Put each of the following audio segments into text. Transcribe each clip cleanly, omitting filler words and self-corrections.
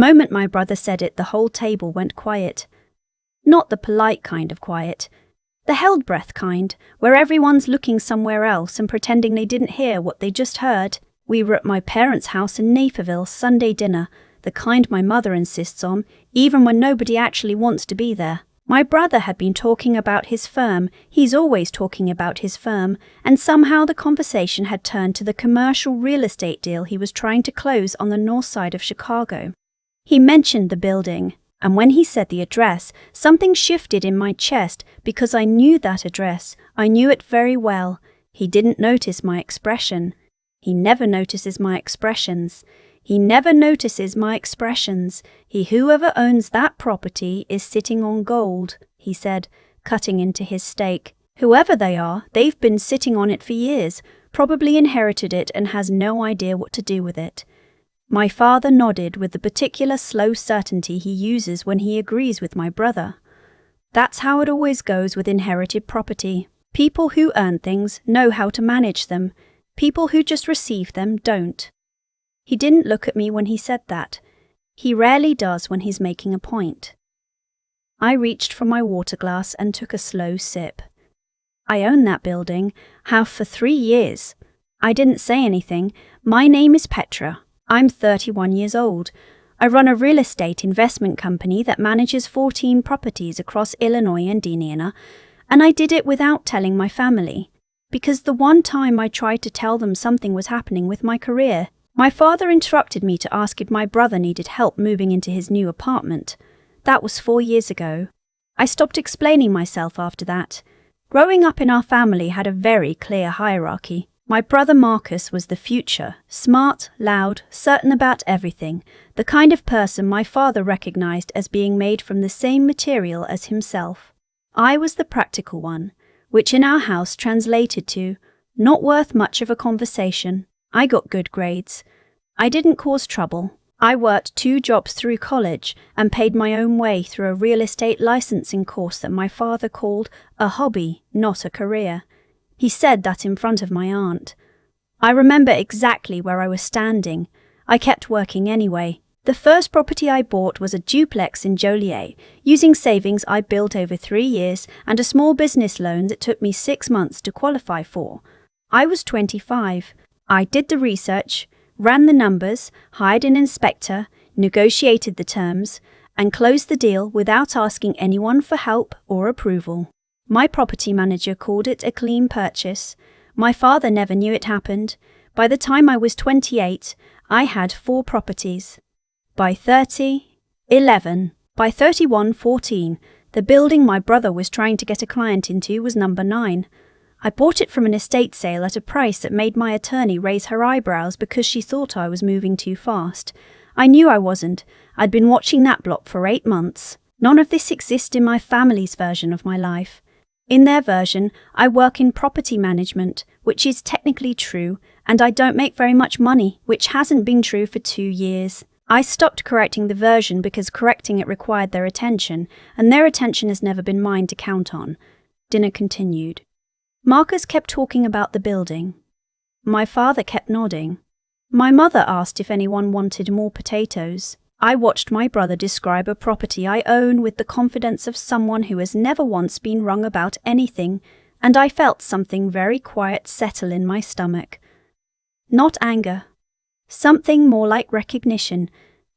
The moment my brother said it, the whole table went quiet. Not the polite kind of quiet. The held breath kind, where everyone's looking somewhere else and pretending they didn't hear what they just heard. We were at my parents' house in Naperville, Sunday dinner, the kind my mother insists on, even when nobody actually wants to be there. My brother had been talking about his firm. He's always talking about his firm, and somehow the conversation had turned to the commercial real estate deal he was trying to close on the north side of Chicago. He mentioned the building, and when he said the address, something shifted in my chest because I knew that address. I knew it very well. He didn't notice my expression. He never notices my expressions. He never notices my expressions. Whoever owns that property is sitting on gold, he said, cutting into his steak. Whoever they are, they've been sitting on it for years, probably inherited it and has no idea what to do with it. My father nodded with the particular slow certainty he uses when he agrees with my brother. That's how it always goes with inherited property. People who earn things know how to manage them. People who just receive them don't. He didn't look at me when he said that. He rarely does when he's making a point. I reached for my water glass and took a slow sip. I own that building, have for 3 years. I didn't say anything. My name is Petra. I'm 31 years old. I run a real estate investment company that manages 14 properties across Illinois and Indiana, and I did it without telling my family, because the one time I tried to tell them something was happening with my career, my father interrupted me to ask if my brother needed help moving into his new apartment. That was 4 years ago. I stopped explaining myself after that. Growing up in our family had a very clear hierarchy. My brother Marcus was the future, smart, loud, certain about everything, the kind of person my father recognized as being made from the same material as himself. I was the practical one, which in our house translated to, not worth much of a conversation. I got good grades. I didn't cause trouble. I worked 2 jobs through college and paid my own way through a real estate licensing course that my father called a hobby, not a career. He said that in front of my aunt. I remember exactly where I was standing. I kept working anyway. The first property I bought was a duplex in Joliet, using savings I built over 3 years and a small business loan that took me 6 months to qualify for. I was 25. I did the research, ran the numbers, hired an inspector, negotiated the terms, and closed the deal without asking anyone for help or approval. My property manager called it a clean purchase. My father never knew it happened. By the time I was 28, I had 4 properties. By 30, 11. By 31, 14. The building my brother was trying to get a client into was number 9. I bought it from an estate sale at a price that made my attorney raise her eyebrows because she thought I was moving too fast. I knew I wasn't. I'd been watching that block for 8 months. None of this exists in my family's version of my life. In their version, I work in property management, which is technically true, and I don't make very much money, which hasn't been true for 2 years. I stopped correcting the version because correcting it required their attention, and their attention has never been mine to count on. Dinner continued. Marcus kept talking about the building. My father kept nodding. My mother asked if anyone wanted more potatoes. I watched my brother describe a property I own with the confidence of someone who has never once been wrong about anything, and I felt something very quiet settle in my stomach. Not anger. Something more like recognition.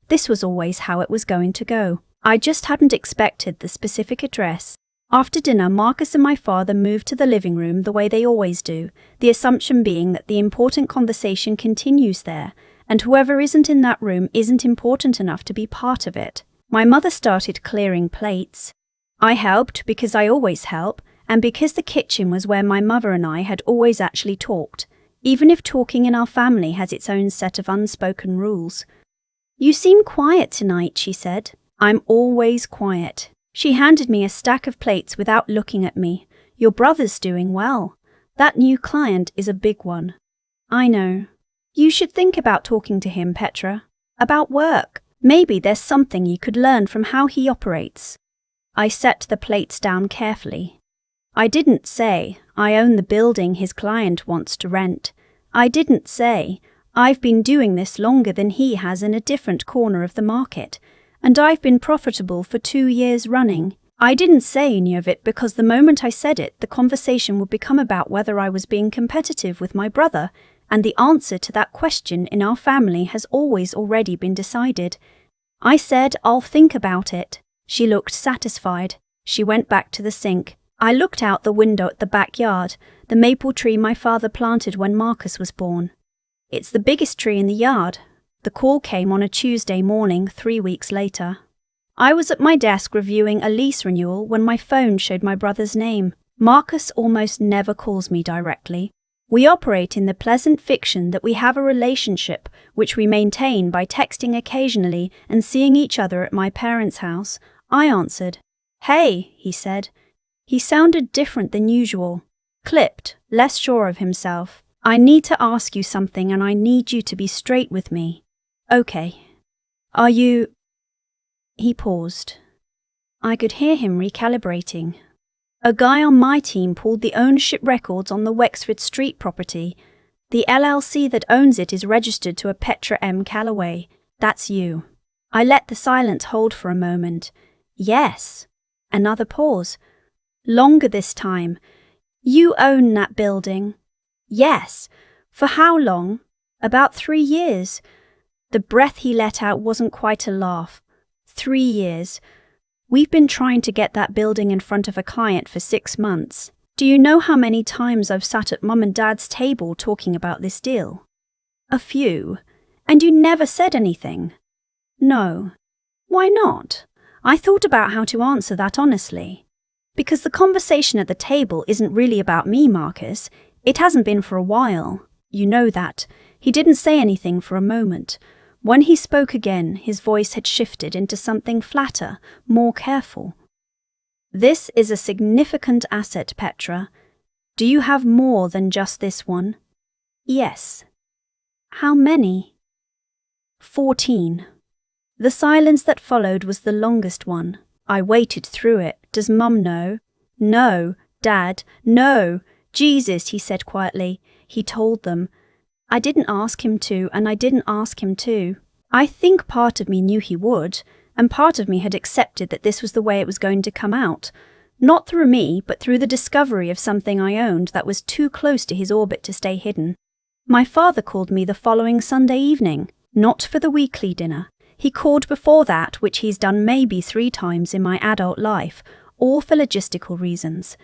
This was always how it was going to go. I just hadn't expected the specific address. After dinner, Marcus and my father moved to the living room the way they always do, the assumption being that the important conversation continues there, and whoever isn't in that room isn't important enough to be part of it. My mother started clearing plates. I helped because I always help, and because the kitchen was where my mother and I had always actually talked, even if talking in our family has its own set of unspoken rules. "You seem quiet tonight," she said. "I'm always quiet." She handed me a stack of plates without looking at me. "Your brother's doing well. That new client is a big one." "I know. You should think about talking to him, Petra. About work. Maybe there's something you could learn from how he operates." I set the plates down carefully. I didn't say, "I own the building his client wants to rent." I didn't say, I've been doing this longer than he has in a different corner of the market, and I've been profitable for 2 years running. I didn't say any of it because the moment I said it, the conversation would become about whether I was being competitive with my brother, and the answer to that question in our family has always already been decided. I said, I'll think about it. She looked satisfied. She went back to the sink. I looked out the window at the backyard, the maple tree my father planted when Marcus was born. It's the biggest tree in the yard. The call came on a Tuesday morning 3 weeks later. I was at my desk reviewing a lease renewal when my phone showed my brother's name. Marcus almost never calls me directly. We operate in the pleasant fiction that we have a relationship which we maintain by texting occasionally and seeing each other at my parents' house. I answered. Hey, he said. He sounded different than usual. Clipped, less sure of himself. I need to ask you something and I need you to be straight with me. Okay. Are you... He paused. I could hear him recalibrating. A guy on my team pulled the ownership records on the Wexford Street property. The LLC that owns it is registered to a Petra M. Calloway. That's you. I let the silence hold for a moment. Yes. Another pause. Longer this time. You own that building? Yes. For how long? About 3 years. The breath he let out wasn't quite a laugh. 3 years. We've been trying to get that building in front of a client for 6 months. Do you know how many times I've sat at Mum and Dad's table talking about this deal? A few. And you never said anything? No. Why not? I thought about how to answer that honestly. Because the conversation at the table isn't really about me, Marcus. It hasn't been for a while. You know that. He didn't say anything for a moment. When he spoke again, his voice had shifted into something flatter, more careful. This is a significant asset, Petra. Do you have more than just this one? Yes. How many? 14. The silence that followed was the longest one. I waited through it. Does Mum know? No. Dad? No. Jesus, he said quietly. He told them. I didn't ask him to, and I didn't ask him to. I think part of me knew he would, and part of me had accepted that this was the way it was going to come out. Not through me, but through the discovery of something I owned that was too close to his orbit to stay hidden. My father called me the following Sunday evening, not for the weekly dinner. He called before that, which he's done maybe 3 times in my adult life, all for logistical reasons.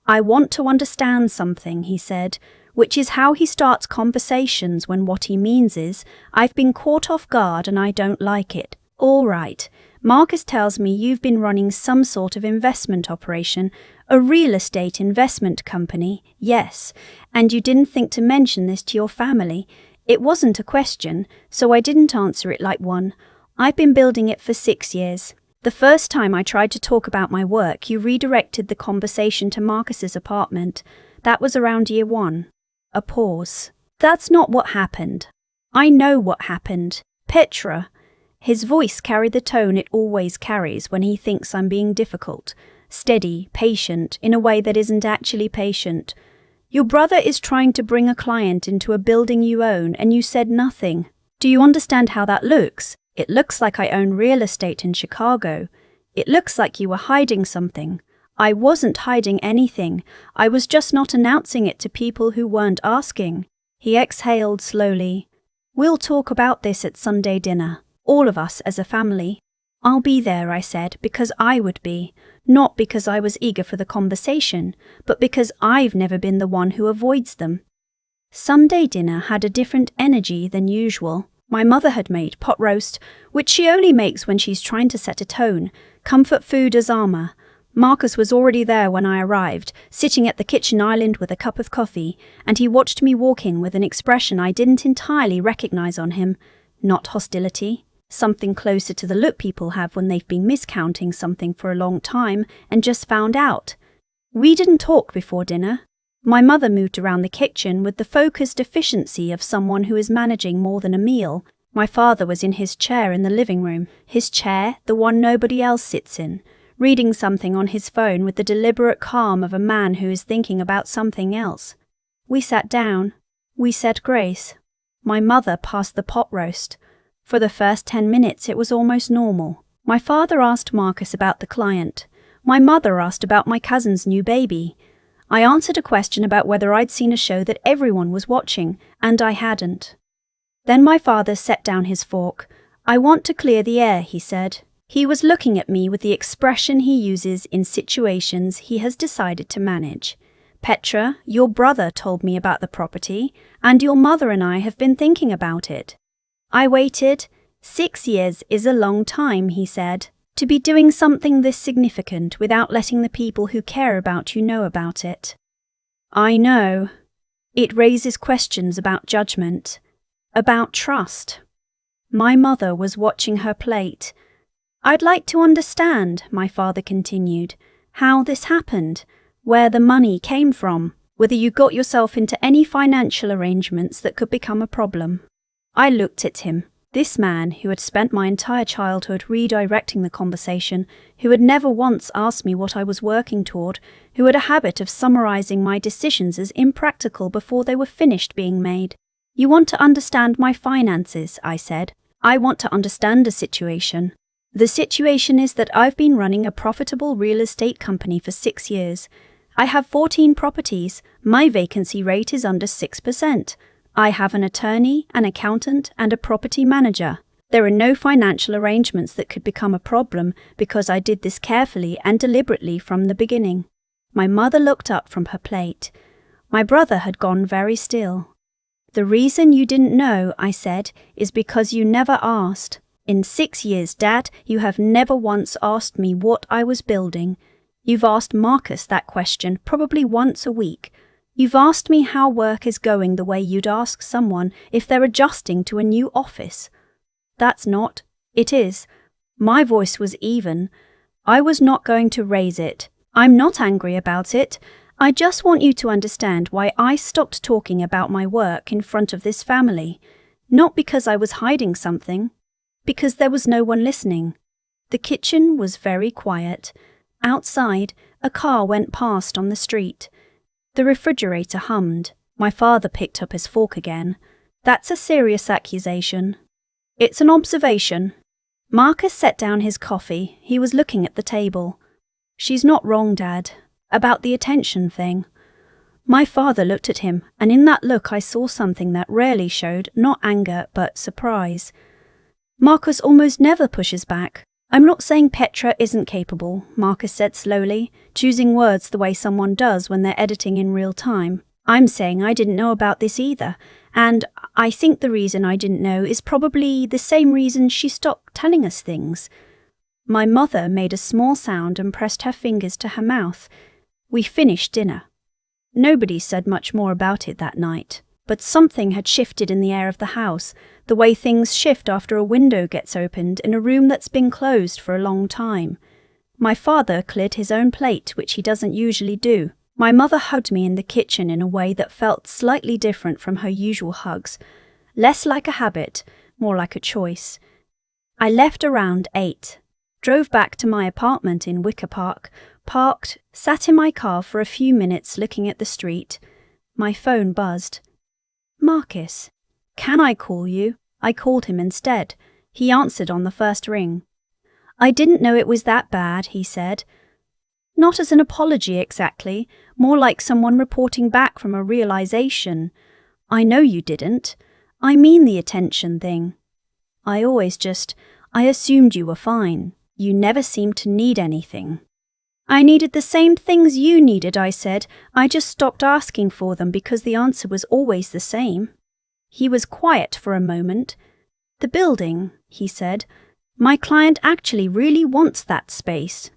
I want to understand something, he said, which is how he starts conversations when what he means is, I've been caught off guard and I don't like it. All right. Marcus tells me you've been running some sort of investment operation, a real estate investment company, yes, and you didn't think to mention this to your family. It wasn't a question, so I didn't answer it like one. I've been building it for 6 years. The first time I tried to talk about my work, you redirected the conversation to Marcus's apartment. That was around year 1. A pause. That's not what happened. I know what happened. Petra. His voice carried the tone it always carries when he thinks I'm being difficult. Steady, patient, in a way that isn't actually patient. Your brother is trying to bring a client into a building you own and you said nothing. Do you understand how that looks? It looks like I own real estate in Chicago. It looks like you were hiding something. I wasn't hiding anything. I was just not announcing it to people who weren't asking. He exhaled slowly. We'll talk about this at Sunday dinner. All of us as a family. I'll be there, I said, because I would be. Not because I was eager for the conversation, but because I've never been the one who avoids them. Sunday dinner had a different energy than usual. My mother had made pot roast, which she only makes when she's trying to set a tone, comfort food as armour. Marcus was already there when I arrived, sitting at the kitchen island with a cup of coffee, and he watched me walk in with an expression I didn't entirely recognise on him. Not hostility. Something closer to the look people have when they've been miscounting something for a long time and just found out. We didn't talk before dinner. My mother moved around the kitchen with the focused efficiency of someone who is managing more than a meal. My father was in his chair in the living room, his chair, the one nobody else sits in, reading something on his phone with the deliberate calm of a man who is thinking about something else. We sat down. We said grace. My mother passed the pot roast. For the first 10 minutes it was almost normal. My father asked Marcus about the client. My mother asked about my cousin's new baby. I answered a question about whether I'd seen a show that everyone was watching, and I hadn't. Then my father set down his fork. "I want to clear the air," he said. He was looking at me with the expression he uses in situations he has decided to manage. "Petra, your brother told me about the property, and your mother and I have been thinking about it." I waited. 6 years is a long time, he said, to be doing something this significant without letting the people who care about you know about it. I know. It raises questions about judgment, about trust. My mother was watching her plate. "I'd like to understand," my father continued, "how this happened, where the money came from, whether you got yourself into any financial arrangements that could become a problem." I looked at him. This man, who had spent my entire childhood redirecting the conversation, who had never once asked me what I was working toward, who had a habit of summarizing my decisions as impractical before they were finished being made. "You want to understand my finances," I said. "I want to understand a situation. The situation is that I've been running a profitable real estate company for 6 years. I have 14 properties. My vacancy rate is under 6%. I have an attorney, an accountant, and a property manager. There are no financial arrangements that could become a problem because I did this carefully and deliberately from the beginning." My mother looked up from her plate. My brother had gone very still. "The reason you didn't know," I said, "is because you never asked. In 6 years, Dad, you have never once asked me what I was building. You've asked Marcus that question probably once a week. You've asked me how work is going the way you'd ask someone if they're adjusting to a new office. That's not. It is." My voice was even. I was not going to raise it. "I'm not angry about it. I just want you to understand why I stopped talking about my work in front of this family. Not because I was hiding something. Because there was no one listening." The kitchen was very quiet. Outside, a car went past on the street. The refrigerator hummed. My father picked up his fork again. "That's a serious accusation." "It's an observation." Marcus set down his coffee. He was looking at the table. "She's not wrong, Dad, about the attention thing." My father looked at him, and in that look I saw something that rarely showed not anger but surprise. "Marcus almost never pushes back. I'm not saying Petra isn't capable," Marcus said slowly, choosing words the way someone does when they're editing in real time. "I'm saying I didn't know about this either, and I think the reason I didn't know is probably the same reason she stopped telling us things." My mother made a small sound and pressed her fingers to her mouth. We finished dinner. Nobody said much more about it that night, but something had shifted in the air of the house, the way things shift after a window gets opened in a room that's been closed for a long time. My father cleared his own plate, which he doesn't usually do. My mother hugged me in the kitchen in a way that felt slightly different from her usual hugs, less like a habit, more like a choice. I left around 8, drove back to my apartment in Wicker Park, parked, sat in my car for a few minutes looking at the street. My phone buzzed. "Marcus, can I call you?" I called him instead. He answered on the first ring. "I didn't know it was that bad," he said. Not as an apology exactly, more like someone reporting back from a realization. "I know you didn't. I mean the attention thing. I assumed you were fine. You never seemed to need anything." "I needed the same things you needed," I said. "I just stopped asking for them because the answer was always the same." He was quiet for a moment. "The building," he said. "My client actually really wants that space.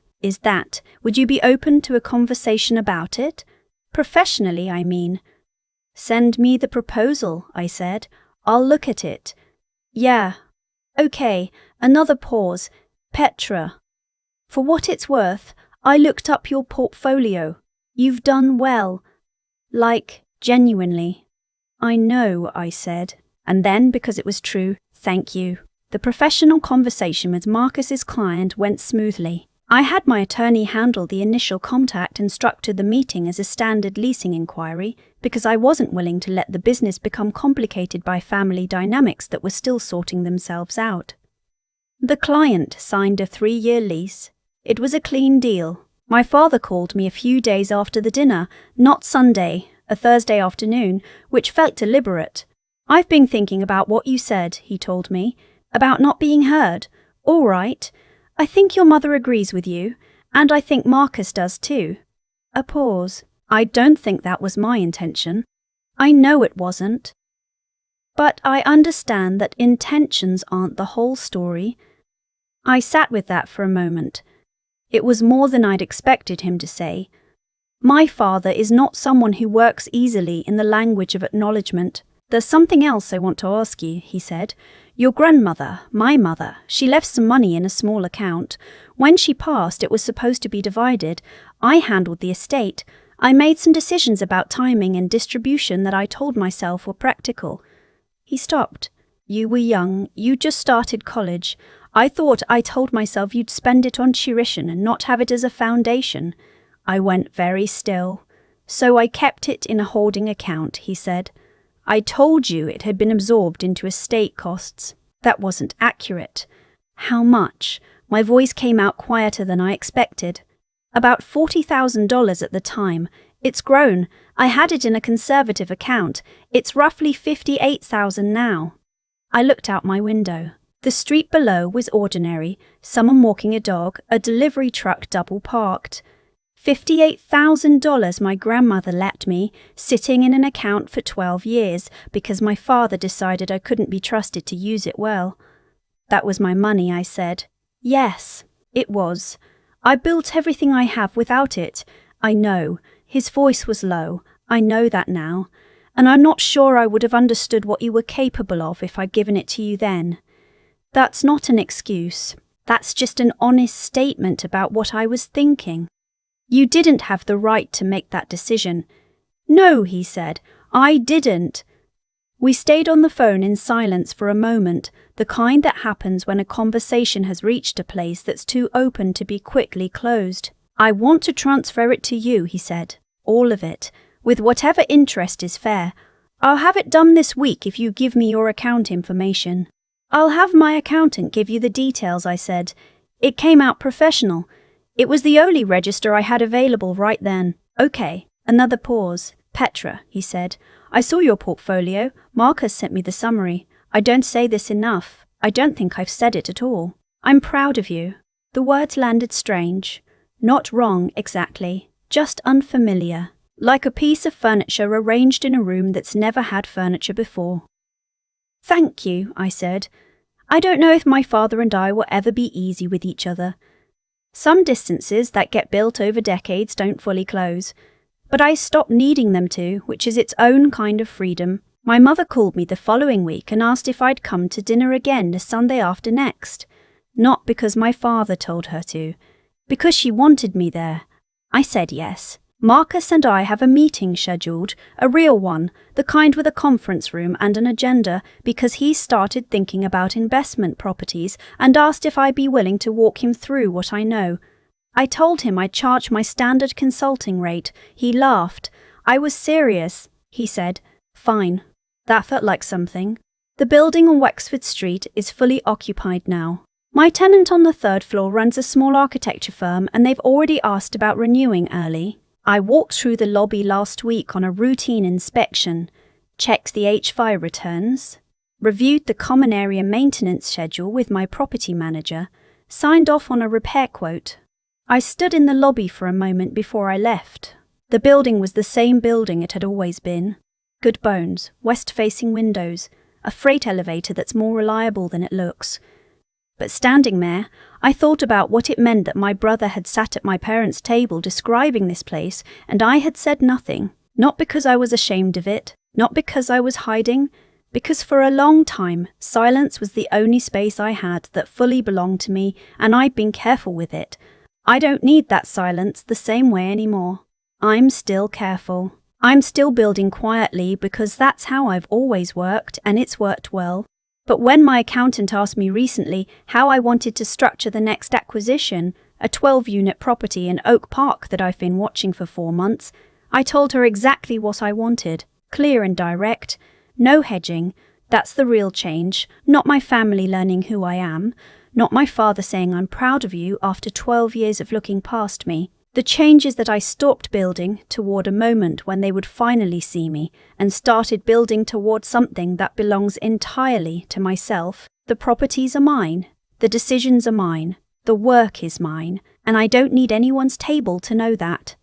Would you be open to a conversation about it? Professionally, I mean." "Send me the proposal," I said. "I'll look at it." "Yeah. Okay." Another pause. "Petra, for what it's worth, I looked up your portfolio. You've done well. Like, genuinely." "I know," I said. And then, because it was true, "Thank you." The professional conversation with Marcus's client went smoothly. I had my attorney handle the initial contact and structure the meeting as a standard leasing inquiry because I wasn't willing to let the business become complicated by family dynamics that were still sorting themselves out. The client signed a 3-year lease. It was a clean deal. My father called me a few days after the dinner, not Sunday, a Thursday afternoon, which felt deliberate. "I've been thinking about what you said," he told me, "about not being heard. All right. I think your mother agrees with you, and I think Marcus does too." A pause. "I don't think that was my intention. I know it wasn't. But I understand that intentions aren't the whole story." I sat with that for a moment. It was more than I'd expected him to say. "My father is not someone who works easily in the language of acknowledgement. There's something else I want to ask you," he said. "Your grandmother, my mother, she left some money in a small account. When she passed, it was supposed to be divided. I handled the estate. I made some decisions about timing and distribution that I told myself were practical." He stopped. "You were young. You just started college. I thought I told myself you'd spend it on tuition and not have it as a foundation." I went very still. "So I kept it in a holding account," he said. "I told you it had been absorbed into estate costs. That wasn't accurate." "How much?" My voice came out quieter than I expected. "About $40,000 at the time. It's grown. I had it in a conservative account. It's roughly $58,000 now." I looked out my window. The street below was ordinary, someone walking a dog, a delivery truck double parked. $58,000 my grandmother left me, sitting in an account for 12 years because my father decided I couldn't be trusted to use it well. "That was my money," I said. "Yes, it was. I built everything I have without it. I know." His voice was low. "I know that now. And I'm not sure I would have understood what you were capable of if I'd given it to you then." "That's not an excuse. That's just an honest statement about what I was thinking. You didn't have the right to make that decision." "No," he said, "I didn't." We stayed on the phone in silence for a moment, the kind that happens when a conversation has reached a place that's too open to be quickly closed. "I want to transfer it to you," he said. "All of it, with whatever interest is fair. I'll have it done this week if you give me your account information." "I'll have my accountant give you the details," I said. It came out professional. It was the only register I had available right then. "Okay." Another pause. "Petra," he said, "I saw your portfolio. Marcus sent me the summary. I don't say this enough. I don't think I've said it at all. I'm proud of you." The words landed strange. Not wrong, exactly. Just unfamiliar. Like a piece of furniture arranged in a room that's never had furniture before. "Thank you," I said. "I don't know if my father and I will ever be easy with each other. Some distances that get built over decades don't fully close. But I stopped needing them to, which is its own kind of freedom. My mother called me the following week and asked if I'd come to dinner again the Sunday after next. Not because my father told her to. Because she wanted me there. I said yes. Marcus and I have a meeting scheduled, a real one, the kind with a conference room and an agenda, because he started thinking about investment properties and asked if I'd be willing to walk him through what I know. I told him I'd charge my standard consulting rate. He laughed. I was serious. He said, "Fine." That felt like something. The building on Wexford Street is fully occupied now. My tenant on the 3rd floor runs a small architecture firm and they've already asked about renewing early. I walked through the lobby last week on a routine inspection, checked the H5 returns, reviewed the common area maintenance schedule with my property manager, signed off on a repair quote. I stood in the lobby for a moment before I left. The building was the same building it had always been. Good bones, west-facing windows, a freight elevator that's more reliable than it looks. But standing there, I thought about what it meant that my brother had sat at my parents' table describing this place and I had said nothing, not because I was ashamed of it, not because I was hiding, because for a long time, silence was the only space I had that fully belonged to me and I'd been careful with it. I don't need that silence the same way anymore. I'm still careful. I'm still building quietly because that's how I've always worked and it's worked well. But when my accountant asked me recently how I wanted to structure the next acquisition, a 12-unit property in Oak Park that I've been watching for 4 months. I told her exactly what I wanted, clear and direct, no hedging. That's the real change, not my family learning who I am, not my father saying I'm proud of you after 12 years of looking past me. The change is that I stopped building toward a moment when they would finally see me and started building toward something that belongs entirely to myself. The properties are mine, the decisions are mine, the work is mine, and I don't need anyone's table to know that.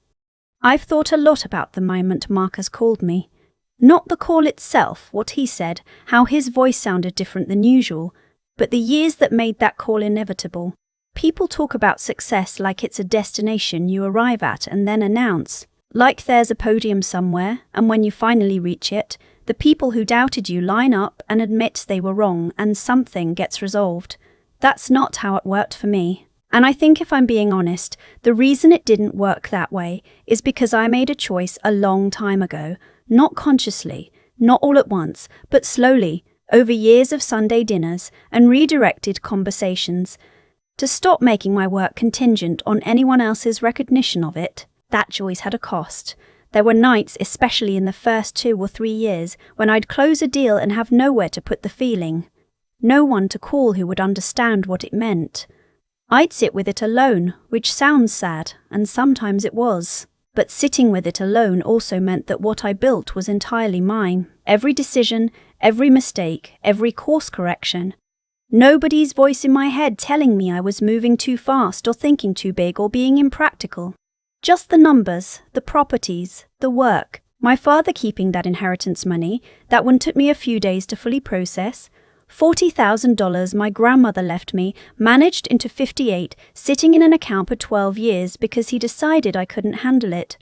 I've thought a lot about the moment Marcus called me. Not the call itself, what he said, how his voice sounded different than usual, but the years that made that call inevitable. People talk about success like it's a destination you arrive at and then announce, like there's a podium somewhere, and when you finally reach it, the people who doubted you line up and admit they were wrong and something gets resolved. That's not how it worked for me. And I think if I'm being honest, the reason it didn't work that way is because I made a choice a long time ago, not consciously, not all at once, but slowly, over years of Sunday dinners and redirected conversations, to stop making my work contingent on anyone else's recognition of it. That choice had a cost. There were nights, especially in the first 2 or 3 years, when I'd close a deal and have nowhere to put the feeling. No one to call who would understand what it meant. I'd sit with it alone, which sounds sad, and sometimes it was. But sitting with it alone also meant that what I built was entirely mine. Every decision, every mistake, every course correction. Nobody's voice in my head telling me I was moving too fast or thinking too big or being impractical. Just the numbers, the properties, the work. My father keeping that inheritance money, that one took me a few days to fully process. $40,000 my grandmother left me, managed into 58, sitting in an account for 12 years because he decided I couldn't handle it.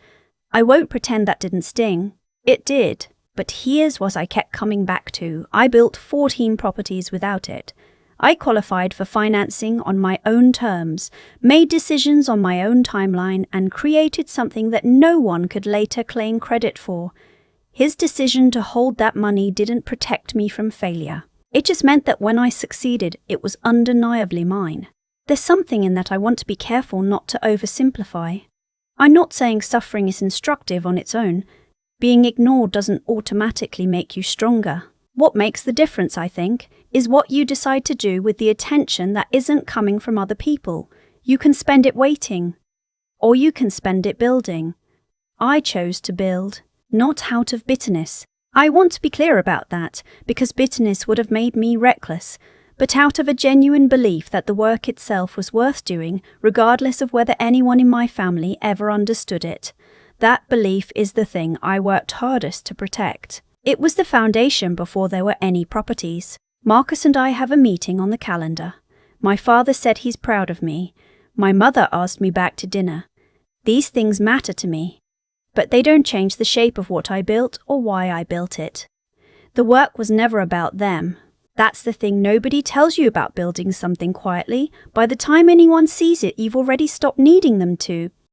I won't pretend that didn't sting. It did. But here's what I kept coming back to. I built 14 properties without it. I qualified for financing on my own terms, made decisions on my own timeline, and created something that no one could later claim credit for. His decision to hold that money didn't protect me from failure. It just meant that when I succeeded, it was undeniably mine. There's something in that I want to be careful not to oversimplify. I'm not saying suffering is instructive on its own. Being ignored doesn't automatically make you stronger. What makes the difference, I think, is what you decide to do with the attention that isn't coming from other people. You can spend it waiting, or you can spend it building. I chose to build, not out of bitterness. I want to be clear about that, because bitterness would have made me reckless, but out of a genuine belief that the work itself was worth doing, regardless of whether anyone in my family ever understood it. That belief is the thing I worked hardest to protect. It was the foundation before there were any properties. Marcus and I have a meeting on the calendar. My father said he's proud of me. My mother asked me back to dinner. These things matter to me, but they don't change the shape of what I built or why I built it. The work was never about them. That's the thing nobody tells you about building something quietly. By the time anyone sees it, you've already stopped needing them to.